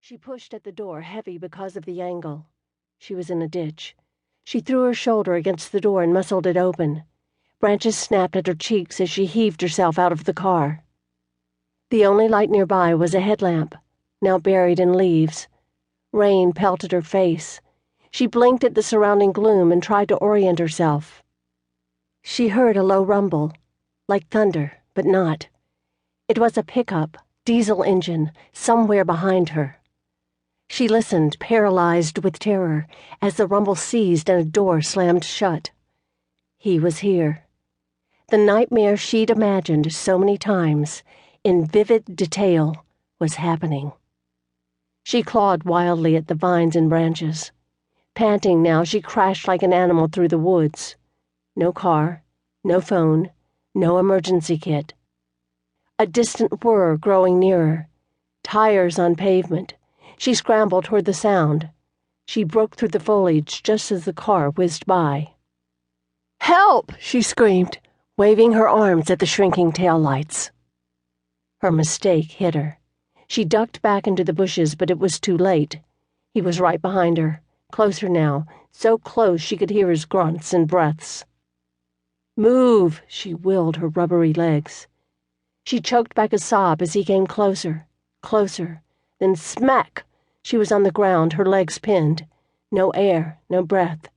She pushed at the door, heavy because of the angle. She was in a ditch. She threw her shoulder against the door and muscled it open. Branches snapped at her cheeks as she heaved herself out of the car. The only light nearby was a headlamp, now buried in leaves. Rain pelted her face. She blinked at the surrounding gloom and tried to orient herself. She heard a low rumble, like thunder, but not. It was a pickup, diesel engine, somewhere behind her. She listened, paralyzed with terror, as the rumble ceased and a door slammed shut. He was here. The nightmare she'd imagined so many times, in vivid detail, was happening. She clawed wildly at the vines and branches. Panting now, she crashed like an animal through the woods. No car, no phone, no emergency kit. A distant whir growing nearer. Tires on pavement. She scrambled toward the sound. She broke through the foliage just as the car whizzed by. "Help!" she screamed, waving her arms at the shrinking taillights. Her mistake hit her. She ducked back into the bushes, but it was too late. He was right behind her, closer now, so close she could hear his grunts and breaths. "Move!" she willed her rubbery legs. She choked back a sob as he came closer, closer, then smack! She was on the ground, her legs pinned. No air, no breath.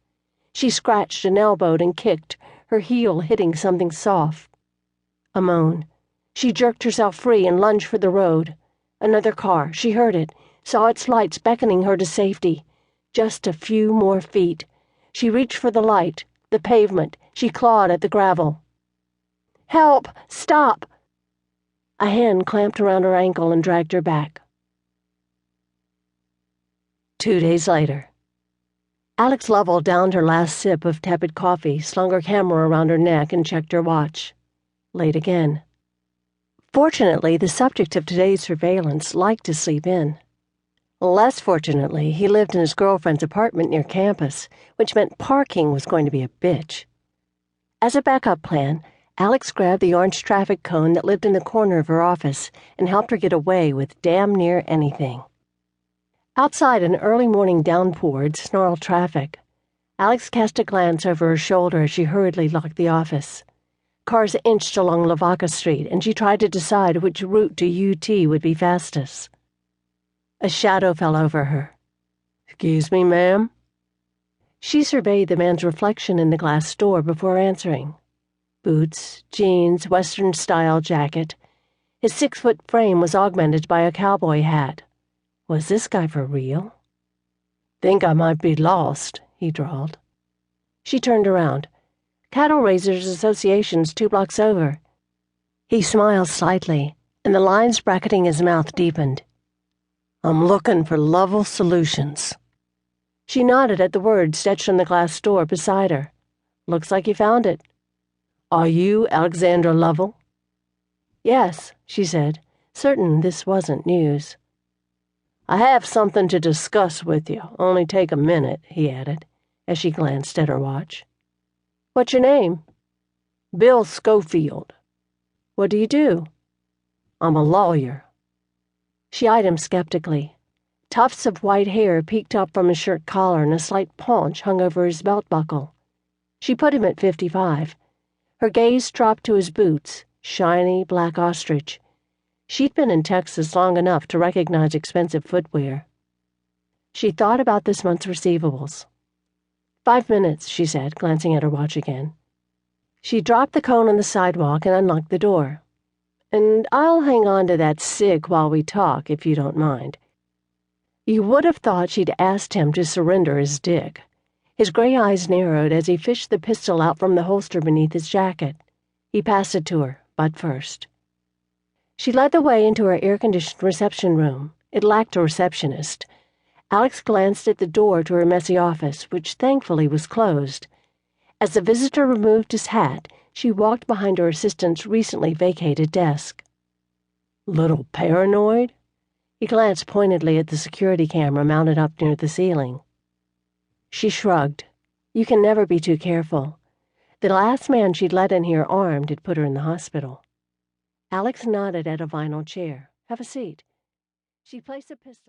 She scratched and elbowed and kicked, her heel hitting something soft. A moan. She jerked herself free and lunged for the road. Another car. She heard it, saw its lights beckoning her to safety. Just a few more feet. She reached for the light, the pavement. She clawed at the gravel. "Help! Stop!" A hand clamped around her ankle and dragged her back. 2 days later. Alex Lovell downed her last sip of tepid coffee, slung her camera around her neck, and checked her watch. Late again. Fortunately, the subject of today's surveillance liked to sleep in. Less fortunately, he lived in his girlfriend's apartment near campus, which meant parking was going to be a bitch. As a backup plan, Alex grabbed the orange traffic cone that lived in the corner of her office and helped her get away with damn near anything. Outside, an early morning downpour had snarled traffic. Alex cast a glance over her shoulder as she hurriedly locked the office. Cars inched along Lavaca Street, and she tried to decide which route to UT would be fastest. A shadow fell over her. "Excuse me, ma'am?" She surveyed the man's reflection in the glass door before answering. Boots, jeans, Western-style jacket. His 6-foot frame was augmented by a cowboy hat. Was this guy for real? "Think I might be lost," he drawled. She turned around. Cattle Raisers Association's 2 blocks over. He smiled slightly, and the lines bracketing his mouth deepened. "I'm looking for Lovell Solutions." She nodded at the word sketched on the glass door beside her. "Looks like you found it." "Are you Alexandra Lovell?" "Yes," she said, certain this wasn't news. "I have something to discuss with you. Only take a minute," he added, as she glanced at her watch. "What's your name?" "Bill Schofield." "What do you do?" "I'm a lawyer." She eyed him skeptically. Tufts of white hair peeked up from his shirt collar and a slight paunch hung over his belt buckle. She put him at 55. Her gaze dropped to his boots, shiny black ostrich. She'd been in Texas long enough to recognize expensive footwear. She thought about this month's receivables. 5 minutes, she said, glancing at her watch again. She dropped the cone on the sidewalk and unlocked the door. "And I'll hang on to that cig while we talk, if you don't mind." You would have thought she'd asked him to surrender his dick. His gray eyes narrowed as he fished the pistol out from the holster beneath his jacket. He passed it to her, butt first. She led the way into her air-conditioned reception room. It lacked a receptionist. Alex glanced at the door to her messy office, which thankfully was closed. As the visitor removed his hat, she walked behind her assistant's recently vacated desk. "Little paranoid?" He glanced pointedly at the security camera mounted up near the ceiling. She shrugged. You can never be too careful. The last man she'd let in here armed had put her in the hospital. Alex nodded at a vinyl chair. "Have a seat." She placed a pistol